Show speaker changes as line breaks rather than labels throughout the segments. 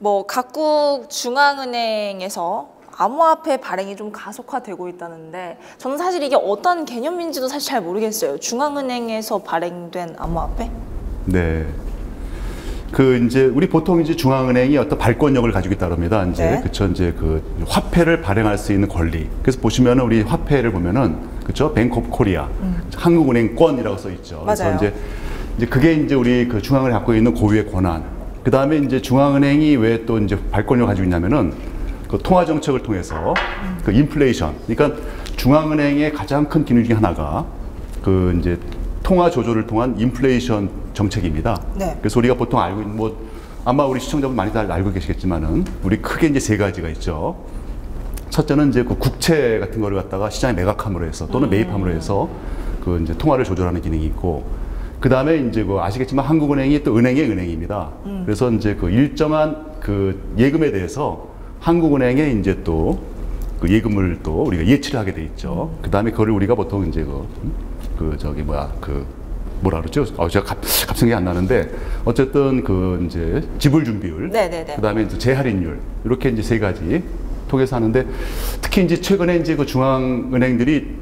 뭐 각국 중앙은행에서 암호화폐 발행이 좀 가속화되고 있다는데 저는 사실 이게 어떤 개념인지도 사실 잘 모르겠어요. 중앙은행에서 발행된 암호화폐?
네. 그 이제 우리 보통 이제 중앙은행이 어떤 발권력을 가지고 있다 그럽니다. 이제
네.
그쵸 이제 그 화폐를 발행할 수 있는 권리. 그래서 보시면은 우리 화폐를 보면은 그쵸 뱅크 오브 코리아, 한국은행권이라고 써 있죠.
맞아요.
그래서 이제 그게 이제 우리 그 중앙은행이 갖고 있는 고유의 권한. 그 다음에 이제 중앙은행이 왜 또 이제 발권력을 가지고 있냐면은 그 통화 정책을 통해서 그 인플레이션. 그러니까 중앙은행의 가장 큰 기능 중에 하나가 그 이제 통화 조절을 통한 인플레이션 정책입니다.
네.
그래서 우리가 보통 알고 있는 뭐 아마 우리 시청자분 많이 다 알고 계시겠지만은 우리 크게 이제 세 가지가 있죠. 첫째는 이제 그 국채 같은 거를 갖다가 시장에 매각함으로 해서 또는 매입함으로 해서 그 이제 통화를 조절하는 기능이 있고, 그 다음에 이제 그 아시겠지만 한국은행이 또 은행의 은행입니다. 그래서 이제 그 일정한 그 예금에 대해서 한국은행에 이제 또 그 예금을 또 우리가 예치를 하게 돼 있죠. 그 다음에 그거를 우리가 보통 이제 그 저기 뭐야 그 뭐라 그러죠? 제가 갑자기 안 나는데 어쨌든 그 이제 지불 준비율,
네네네.
그 다음에 이제 재할인율 이렇게 이제 세 가지 통해서 하는데, 특히 이제 최근에 이제 그 중앙은행들이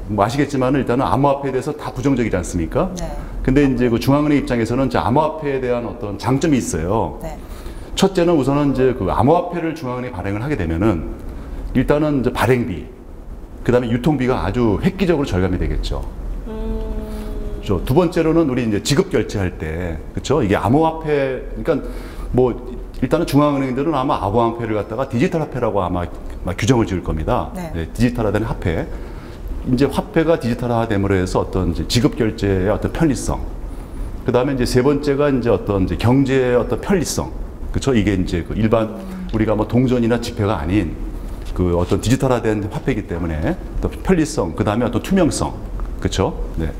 뭐 아시겠지만 일단은 암호화폐에 대해서 다 부정적이지 않습니까?
네.
근데 이제 그 중앙은행 입장에서는 이제 암호화폐에 대한 어떤 장점이 있어요.
네.
첫째는 우선은 이제 그 암호화폐를 중앙은행이 발행을 하게 되면은 일단은 이제 발행비, 그 다음에 유통비가 아주 획기적으로 절감이 되겠죠. 두 번째로는 우리 이제 지급 결제할 때, 그렇죠? 이게 암호화폐, 그러니까 뭐 일단은 중앙은행들은 아마 암호화폐를 갖다가 디지털 화폐라고 아마 규정을 지을 겁니다.
네.
네, 디지털화된 화폐. 이제 화폐가 디지털화됨으로 해서 어떤 이제 지급 결제의 어떤 편리성. 그 다음에 이제 세 번째가 이제 어떤 이제 경제의 어떤 편리성. 그렇죠? 이게 이제 그 일반 우리가 뭐 동전이나 지폐가 아닌 그 어떤 디지털화된 화폐이기 때문에 또 편리성, 그 다음에 어떤 투명성, 그렇죠? 네.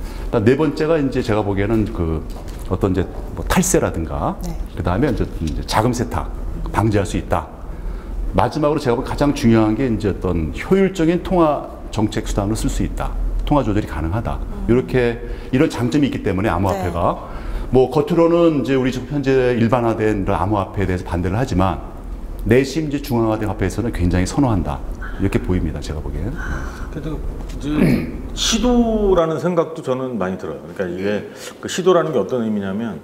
네 번째가 이제 제가 보기에는 그 어떤 이제 뭐 탈세라든가,
네.
그 다음에 이제 자금 세탁 방지할 수 있다. 마지막으로 제가 보기엔 가장 중요한 게 이제 어떤 효율적인 통화 정책 수단을 쓸 수 있다. 통화 조절이 가능하다. 이렇게 이런 장점이 있기 때문에 암호화폐가 뭐 겉으로는 이제 우리 지금 현재 일반화된 암호화폐에 대해서 반대를 하지만 내심 이제 중앙화된 화폐에서는 굉장히 선호한다. 이렇게 보입니다. 제가 보기에는.
그래도 이제 시도라는 생각도 저는 많이 들어요. 그러니까 이게 그 시도라는 게 어떤 의미냐면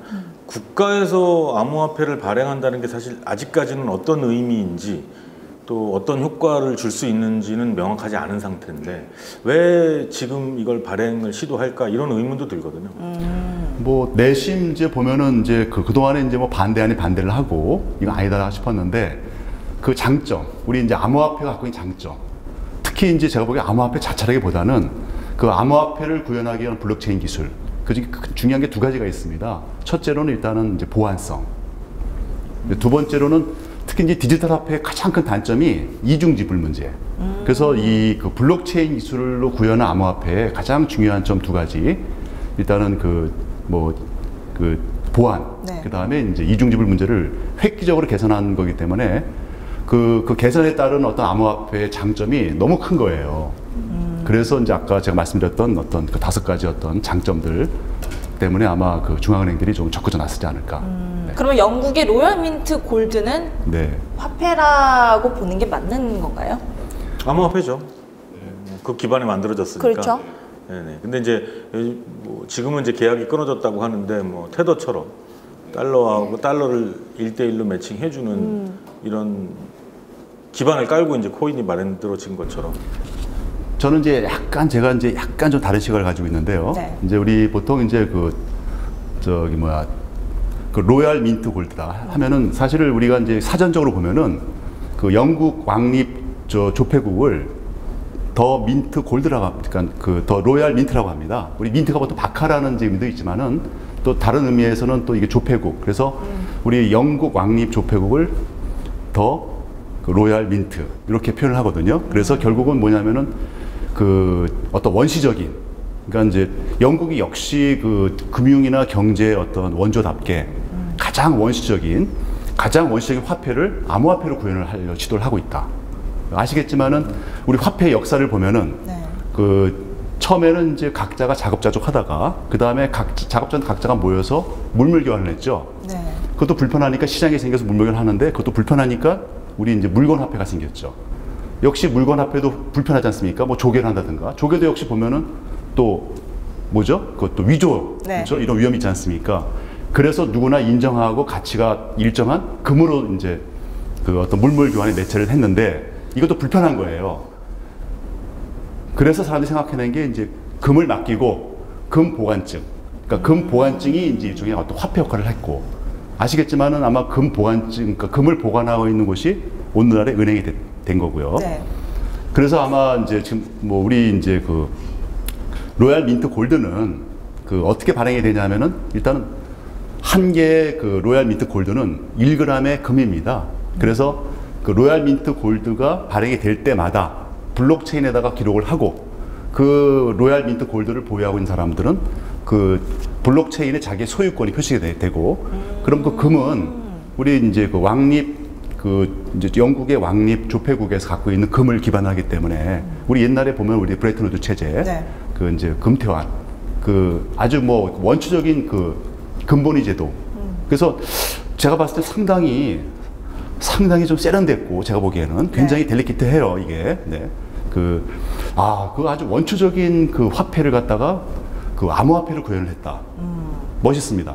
국가에서 암호화폐를 발행한다는 게 사실 아직까지는 어떤 의미인지 또 어떤 효과를 줄 수 있는지는 명확하지 않은 상태인데 왜 지금 이걸 발행을 시도할까 이런 의문도 들거든요.
뭐 내심 이제 보면은 이제 그동안에 이제 뭐 반대 아닌 반대를 하고 이건 아니다 싶었는데 그 장점, 우리 이제 암호화폐가 갖고 있는 장점, 특히 이제 제가 보기에 암호화폐 자체라기보다는 그 암호화폐를 구현하기 위한 블록체인 기술, 그 중에 중요한 게 두 가지가 있습니다. 첫째로는 일단은 이제 보안성, 두 번째로는 특히 이제 디지털 화폐의 가장 큰 단점이 이중 지불 문제. 그래서 이 그 블록체인 기술로 구현한 암호화폐의 가장 중요한 점 두 가지, 일단은 그 보안,
네.
그 다음에 이제 이중 지불 문제를 획기적으로 개선한 거기 때문에 그 개선에 따른 어떤 암호화폐의 장점이 너무 큰 거예요. 그래서 이제 아까 제가 말씀드렸던 어떤 그 5가지 어떤 장점들 때문에 아마 그 중앙은행들이 좀 적극적으로 나서지 않을까. 네.
그러면 영국의 로얄민트 골드는
네.
화폐라고 보는 게 맞는 건가요?
암호화폐죠. 그 기반에 만들어졌으니까.
그렇죠.
네네. 근데 이제 뭐 지금은 이제 계약이 끊어졌다고 하는데 뭐 테더처럼 달러하고 달러를 1대1로 매칭해주는 이런 기반을 깔고 이제 코인이 만들어진 것처럼.
저는 이제 제가 이제 약간 좀 다른 시각을 가지고 있는데요.
네.
이제 우리 보통 이제 그 로얄 민트 골드다 하면은 사실은 우리가 이제 사전적으로 보면은 그 영국 왕립 조폐국을 더 민트 골드라고, 그러니까 그 더 로얄 민트라고 합니다. 우리 민트가 보통 박하라는 의미도 있지만은 또 다른 의미에서는 또 이게 조폐국. 그래서 우리 영국 왕립 조폐국을 더 그 로얄 민트 이렇게 표현을 하거든요. 그래서 결국은 뭐냐면은 그 어떤 원시적인, 그러니까 이제 영국이 역시 그 금융이나 경제의 어떤 원조답게 가장 원시적인 화폐를 암호화폐로 구현을 하려 시도를 하고 있다. 아시겠지만은 우리 화폐의 역사를 보면은
네.
그 처음에는 이제 각자가 작업자족하다가 그 다음에 작업자는 각자가 모여서 물물 교환을 했죠.
네.
그것도 불편하니까 시장이 생겨서 물매를 하는데 그것도 불편하니까 우리 이제 물건 화폐가 생겼죠. 역시 물건 화폐도 불편하지 않습니까? 뭐 조개를 한다든가. 조개도 역시 보면은 또 뭐죠? 그것도 위조,
네.
그렇죠? 이런 위험이 있지 않습니까? 그래서 누구나 인정하고 가치가 일정한 금으로 이제 그 어떤 물물 교환의 매체를 했는데 이것도 불편한 거예요. 그래서 사람들이 생각해낸 게 이제 금을 맡기고 금 보관증. 그러니까 금 보관증이 이제 일종의 어떤 화폐 역할을 했고, 아시겠지만은 아마 금 보관증, 그러니까 금을 보관하고 있는 곳이 오늘날의 은행이 된 거고요.
네.
그래서 아마 이제 지금 뭐 우리 이제 그 로얄 민트 골드는 그 어떻게 발행이 되냐면은 일단은 한 개의 그 로얄 민트 골드는 1g의 금입니다. 그래서 그 로얄 민트 골드가 발행이 될 때마다 블록체인에다가 기록을 하고 그 로얄 민트 골드를 보유하고 있는 사람들은 그 블록체인에 자기의 소유권이 표시가 되고 그럼 그 금은 우리 이제 그 왕립 그 이제 영국의 왕립 조폐국에서 갖고 있는 금을 기반하기 때문에 우리 옛날에 보면 우리 브레튼 우드 체제
네.
그 이제 금태환 그 아주 뭐 원초적인 그 금본위 제도 그래서 제가 봤을 때 상당히 좀 세련됐고 제가 보기에는 굉장히
네.
델리케이트해요 이게 네. 그 아주 원초적인 그 화폐를 갖다가 그 암호화폐를 구현을 했다. 멋있습니다.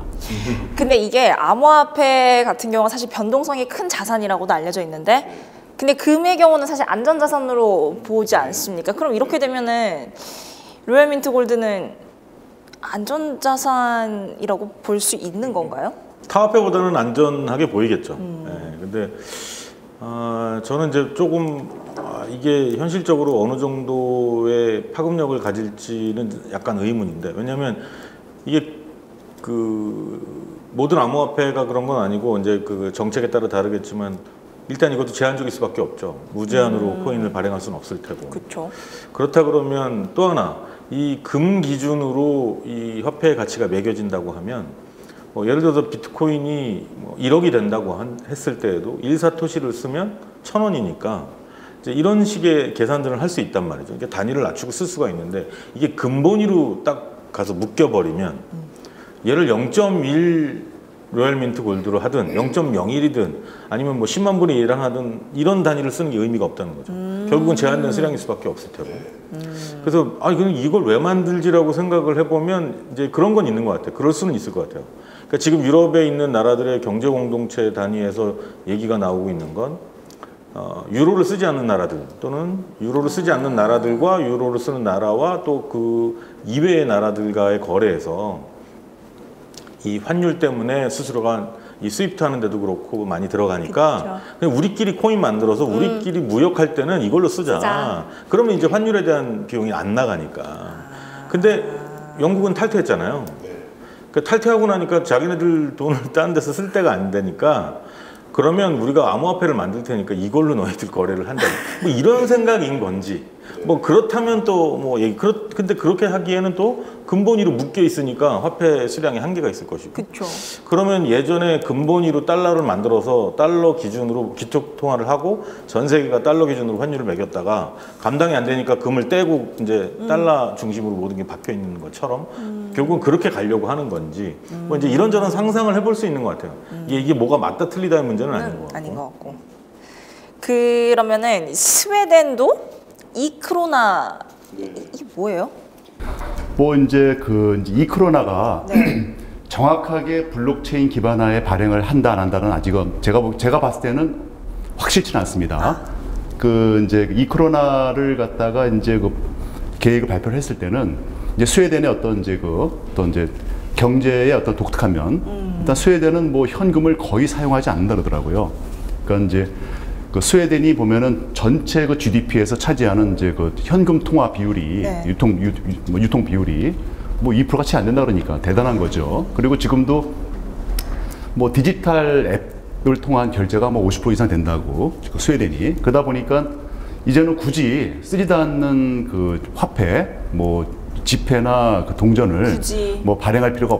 근데 이게 암호화폐 같은 경우는 사실 변동성이 큰 자산이라고도 알려져 있는데, 근데 금의 경우는 사실 안전자산으로 보지 않습니까? 그럼 이렇게 되면은 로얄 민트 골드는 안전자산이라고 볼 수 있는 건가요?
타화폐보다는 안전하게 보이겠죠. 네, 근데 저는 이제 조금 이게 현실적으로 어느 정도의 파급력을 가질지는 약간 의문인데, 왜냐하면 이게 그 모든 암호화폐가 그런 건 아니고 이제 그 정책에 따라 다르겠지만 일단 이것도 제한적일 수밖에 없죠. 무제한으로 코인을 발행할 수는 없을 테고.
그렇죠.
그렇다 그러면 또 하나 이 금 기준으로 이 화폐의 가치가 매겨진다고 하면 뭐 예를 들어서 비트코인이 뭐 1억이 된다고 했을 때에도 1사토시를 쓰면 1,000원이니까 이제 이런 식의 계산들을 할 수 있단 말이죠. 그러니까 단위를 낮추고 쓸 수가 있는데 이게 금본위로 딱 가서 묶여버리면 얘를 0.1 로얄 민트 골드로 하든 0.01이든 아니면 뭐 10만 분의 1을 하든 이런 단위를 쓰는 게 의미가 없다는 거죠. 결국은 제한된 수량일 수밖에 없을 테고. 그래서 그럼 이걸 왜 만들지라고 생각을 해보면 이제 그런 건 있는 것 같아요. 그럴 수는 있을 것 같아요. 그러니까 지금 유럽에 있는 나라들의 경제 공동체 단위에서 얘기가 나오고 있는 건 유로를 쓰지 않는 나라들 또는 유로를 쓰지 않는 나라들과 유로를 쓰는 나라와 또 그 이외의 나라들과의 거래에서 이 환율 때문에 스스로가 이 스위프트 하는데도 그렇고 많이 들어가니까 그냥 우리끼리 코인 만들어서 우리끼리 무역할 때는 이걸로 쓰자. 그러면 이제 환율에 대한 비용이 안 나가니까. 근데 영국은 탈퇴했잖아요. 그러니까 탈퇴하고 나니까 자기네들 돈을 다른 데서 쓸 데가 안 되니까 그러면 우리가 암호화폐를 만들 테니까 이걸로 너희들 거래를 한다. 뭐 이런 생각인 건지. 뭐 그렇다면 또 뭐 근데 그렇게 하기에는 또 금본위로 묶여 있으니까 화폐 수량에 한계가 있을 것이고.
그렇죠.
그러면 예전에 금본위로 달러를 만들어서 달러 기준으로 기tok 통화를 하고 전 세계가 달러 기준으로 환율을 매겼다가 감당이 안 되니까 금을 떼고 이제 달러 중심으로 모든 게 박혀 있는 것처럼 결국은 그렇게 가려고 하는 건지 뭐 이제 이런저런 상상을 해볼 수 있는 것 같아요. 이게 뭐가 맞다 틀리다의 문제는 아닌 것 같고.
아닌 것 같고. 그러면은 스웨덴도 이 크로나 이게 뭐예요?
뭐 이제 이 크로나가
네.
정확하게 블록체인 기반화에 발행을 한다 안 한다는 아직은 제가 봤을 때는 확실치는 않습니다. 그 이제 이 크로나를 갖다가 이제 그 계획을 발표를 했을 때는 이제 스웨덴의 어떤 이제 경제의 어떤 독특한 면, 일단 스웨덴은 뭐 현금을 거의 사용하지 않는다 그러더라고요. 그러니까 이제 그 스웨덴이 보면은 전체 그 GDP에서 차지하는 이제 그 현금 통화 비율이
네.
유통 비율이 뭐 2%가 채 안 된다 그러니까 대단한 거죠. 그리고 지금도 뭐 디지털 앱을 통한 결제가 뭐 50% 이상 된다고 스웨덴이. 그러다 보니까 이제는 굳이 쓰지도 않는 그 화폐 뭐 지폐나 그 동전을 뭐 발행할 필요가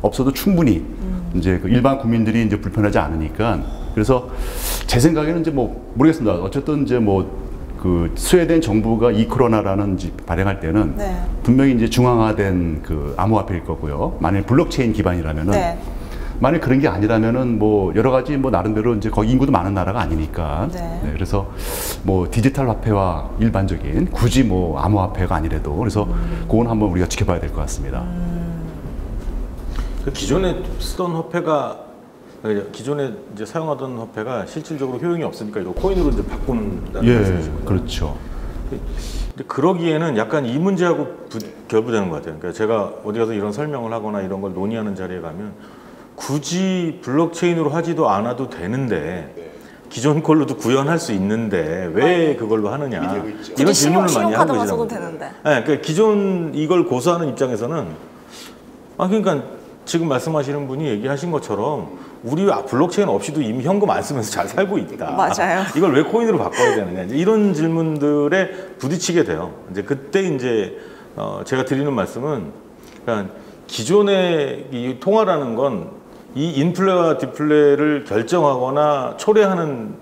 없어도 충분히 이제 그 일반 국민들이 이제 불편하지 않으니까. 그래서 제 생각에는 이제 뭐 모르겠습니다. 어쨌든 이제 뭐 그 스웨덴 정부가 이 크로나라는 발행할 때는 분명히 이제 중앙화된 그 암호화폐일 거고요. 만일 블록체인 기반이라면은 만약 그런 게 아니라면은 뭐 여러 가지 뭐 나름대로 이제 거기 인구도 많은 나라가 아니니까.
네.
네, 그래서 뭐 디지털 화폐와 일반적인 굳이 뭐 암호화폐가 아니래도 그래서 그건 한번 우리가 지켜봐야 될 것 같습니다.
그 기존에 쓰던 화폐가 기존에 이제 사용하던 화폐가 실질적으로 효용이 없으니까 이거 코인으로 이제 바꾼다는
예,
말씀이시군요.
그렇죠.
근데 그러기에는 약간 이 문제하고 결부되는 것 같아요. 그러니까 제가 어디 가서 이런 설명을 하거나 이런 걸 논의하는 자리에 가면 굳이 블록체인으로 하지도 않아도 되는데 기존 걸로도 구현할 수 있는데 왜 그걸로 하느냐 이런 질문을 많이 하고 계시잖아요.
되는데.
네, 그러니까 기존 이걸 고수하는 입장에서는 그러니까 지금 말씀하시는 분이 얘기하신 것처럼 우리 블록체인 없이도 이미 현금 안 쓰면서 잘 살고 있다.
맞아요.
이걸 왜 코인으로 바꿔야 되느냐 이제 이런 질문들에 부딪히게 돼요. 이제 그때 이제 제가 드리는 말씀은 그러니까 기존의 이 통화라는 건 이 인플레와 디플레를 결정하거나 초래하는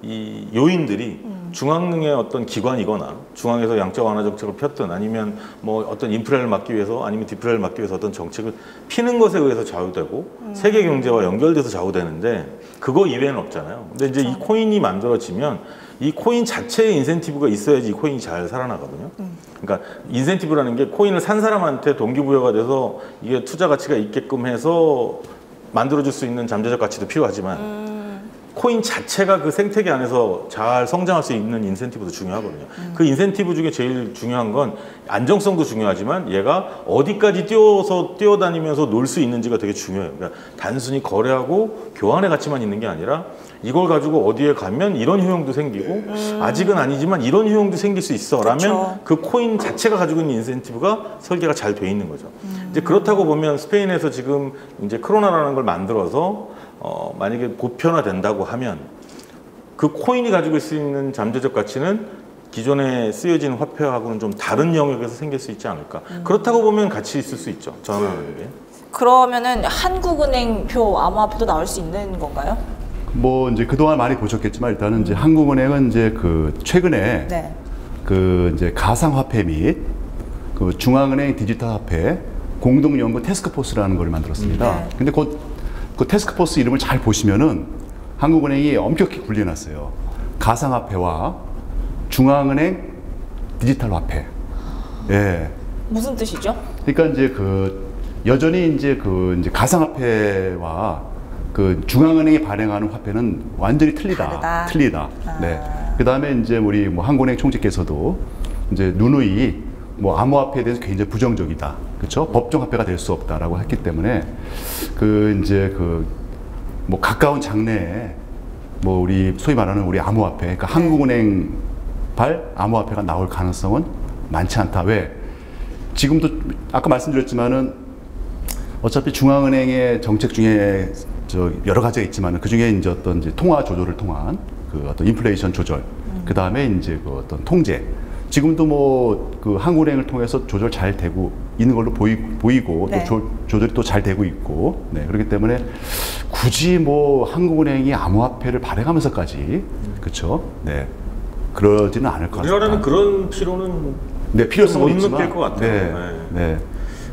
이 요인들이 중앙의 어떤 기관이거나 중앙에서 양적 완화 정책을 폈든 아니면 뭐 어떤 인플레를 막기 위해서 아니면 디플레를 막기 위해서 어떤 정책을 피는 것에 의해서 좌우되고 세계 경제와 연결돼서 좌우되는데 그거 이외에는 없잖아요. 근데 이제 이 코인이 만들어지면 이 코인 자체의 인센티브가 있어야지 이 코인이 잘 살아나거든요. 그러니까 인센티브라는 게 코인을 산 사람한테 동기부여가 돼서 이게 투자 가치가 있게끔 해서 만들어줄 수 있는 잠재적 가치도 필요하지만 코인 자체가 그 생태계 안에서 잘 성장할 수 있는 인센티브도 중요하거든요. 그 인센티브 중에 제일 중요한 건 안정성도 중요하지만 얘가 어디까지 뛰어다니면서 놀 수 있는지가 되게 중요해요. 그러니까 단순히 거래하고 교환의 가치만 있는 게 아니라 이걸 가지고 어디에 가면 이런 효용도 생기고 아직은 아니지만 이런 효용도 생길 수 있어 라면
그쵸.
그 코인 자체가 가지고 있는 인센티브가 설계가 잘 돼 있는 거죠. 이제 그렇다고 보면 스페인에서 지금 이제 크로나라는 걸 만들어서 만약에 보편화된다고 하면 그 코인이 가지고 있을 수 있는 잠재적 가치는 기존에 쓰여진 화폐하고는 좀 다른 영역에서 생길 수 있지 않을까. 그렇다고 보면 같이 있을 수 있죠. 전환하는 게.
그러면은 한국은행표 암호화폐도 나올 수 있는 건가요?
뭐 이제 그동안 많이 보셨겠지만 일단은 이제 한국은행은 이제 그 최근에
네.
그 이제 가상화폐 및 그 중앙은행 디지털 화폐 공동연구 태스크포스라는 걸 만들었습니다.
네.
근데 그 태스크포스 이름을 잘 보시면은 한국은행이 엄격히 분리해놨어요. 가상화폐와 중앙은행 디지털 화폐. 예.
무슨 뜻이죠?
그러니까 이제 그 여전히 이제 그 이제 가상화폐와 그 중앙은행이 발행하는 화폐는 완전히
다르다.
틀리다. 네. 그 다음에 이제 우리 뭐 한국은행 총재께서도 이제 누누이 뭐 암호화폐에 대해서 굉장히 부정적이다. 그렇죠? 법정 화폐가 될 수 없다라고 했기 때문에 그 이제 그 뭐 가까운 장래에 뭐 우리 소위 말하는 우리 암호화폐, 그러니까 한국은행발 암호화폐가 나올 가능성은 많지 않다. 왜? 지금도 아까 말씀드렸지만은 어차피 중앙은행의 정책 중에 저 여러 가지가 있지만은 그 중에 이제 어떤 이제 통화 조절을 통한 그 어떤 인플레이션 조절, 그 다음에 이제 그 어떤 통제. 지금도 뭐 그 한국은행을 통해서 조절 잘 되고 있는 걸로 보이고
네.
또 조절이 또 잘 되고 있고, 네, 그렇기 때문에 굳이 뭐 한국은행이 암호화폐를 발행하면서까지 그렇죠, 네, 그러지는 않을 것 같습니다.
우리나라는 그런 필요는
네, 필요성은
못
있지만
느낄 것 같아요.
네, 네.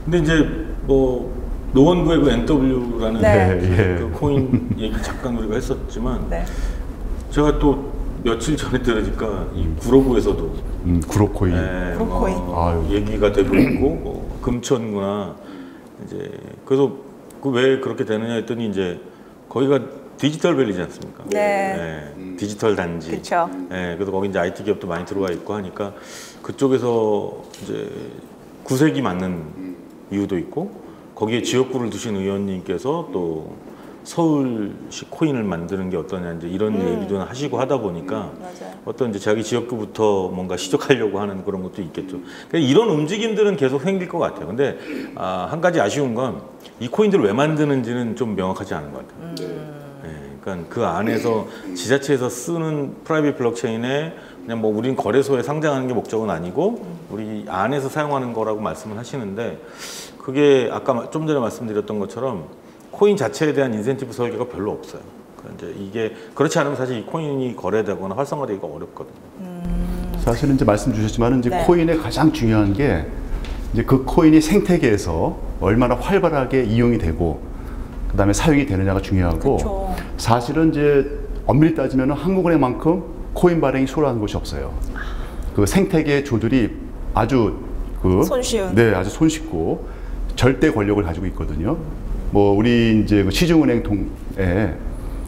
근데 이제 뭐 노원구의 그 NW라는
네.
그 코인 얘기 잠깐 우리가 했었지만
네.
제가 또 며칠 전에 들으니까 이 구로구에서도
구로코인.
구로코인.
얘기가 되고 있고 뭐 금천구나 이제 그래서 그 왜 그렇게 되느냐 했더니 이제 거기가 디지털 밸리지 않습니까?
네.
디지털 단지.
그렇죠.
그래서 거기 이제 IT 기업도 많이 들어와 있고 하니까 그쪽에서 이제 구색이 맞는 이유도 있고 거기에 지역구를 두신 의원님께서 또 서울시 코인을 만드는 게 어떠냐 이제 이런 얘기도 하시고 하다 보니까
맞아요.
어떤 이제 자기 지역구부터 뭔가 시작하려고 하는 그런 것도 있겠죠. 그러니까 이런 움직임들은 계속 생길 것 같아요. 근데 한 가지 아쉬운 건 이 코인들을 왜 만드는지는 좀 명확하지 않은 것 같아요. 그러니까 그 안에서 지자체에서 쓰는 프라이빗 블록체인에 그냥 뭐 우린 거래소에 상장하는 게 목적은 아니고 우리 안에서 사용하는 거라고 말씀을 하시는데 그게 아까 좀 전에 말씀드렸던 것처럼 코인 자체에 대한 인센티브 설계가 별로 없어요. 그러니까 이제 이게 그렇지 않으면 사실 이 코인이 거래되거나 활성화되기가 어렵거든요.
사실은 이제 말씀 주셨지만 이제
네.
코인의 가장 중요한 게 이제 그 코인이 생태계에서 얼마나 활발하게 이용이 되고 그다음에 사용이 되느냐가 중요하고
그쵸.
사실은 이제 엄밀히 따지면 한국은행만큼 코인 발행이 수월한 곳이 없어요. 그 생태계 조절이 아주
손쉬운.
네, 아주 손쉽고 절대 권력을 가지고 있거든요. 뭐 우리 이제 그 시중은행 통에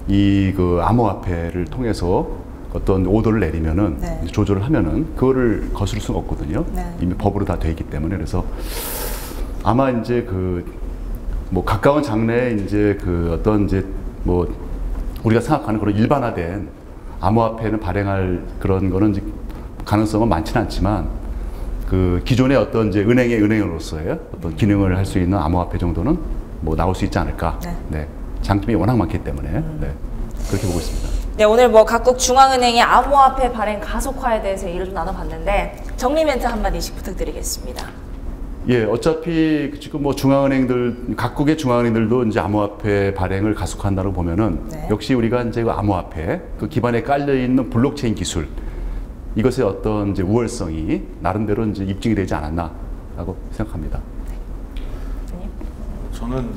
이 그 암호화폐를 통해서 어떤 오더를 내리면은
네.
조절을 하면은 그거를 거스를 수가 없거든요.
네.
이미 법으로 다 돼 있기 때문에. 그래서 아마 이제 그 뭐 가까운 장래에 이제 그 어떤 이제 뭐 우리가 생각하는 그런 일반화된 암호화폐는 발행할 그런 거는 이제 가능성은 많지는 않지만 그 기존의 어떤 이제 은행의 은행으로서의 어떤 기능을 할 수 있는 암호화폐 정도는 뭐 나올 수 있지 않을까.
네.
네. 장점이 워낙 많기 때문에 네. 그렇게 보고 있습니다.
네, 오늘 뭐 각국 중앙은행의 암호화폐 발행 가속화에 대해서 얘기를 좀 나눠봤는데 정리 멘트 한마디씩 부탁드리겠습니다.
예, 어차피 지금 뭐 중앙은행들, 각국의 중앙은행들도 이제 암호화폐 발행을 가속화한다고 보면은
네.
역시 우리가 이제 그 암호화폐 그 기반에 깔려 있는 블록체인 기술 이것의 어떤 이제 우월성이 나름대로 이제 입증이 되지 않았나라고 생각합니다.
저는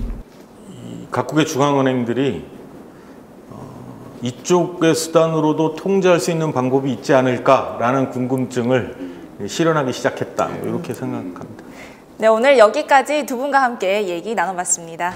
이 각국의 중앙은행들이 이쪽의 수단으로도 통제할 수 있는 방법이 있지 않을까라는 궁금증을 실현하기 시작했다. 이렇게 생각합니다.
네, 오늘 여기까지 두 분과 함께 얘기 나눠봤습니다.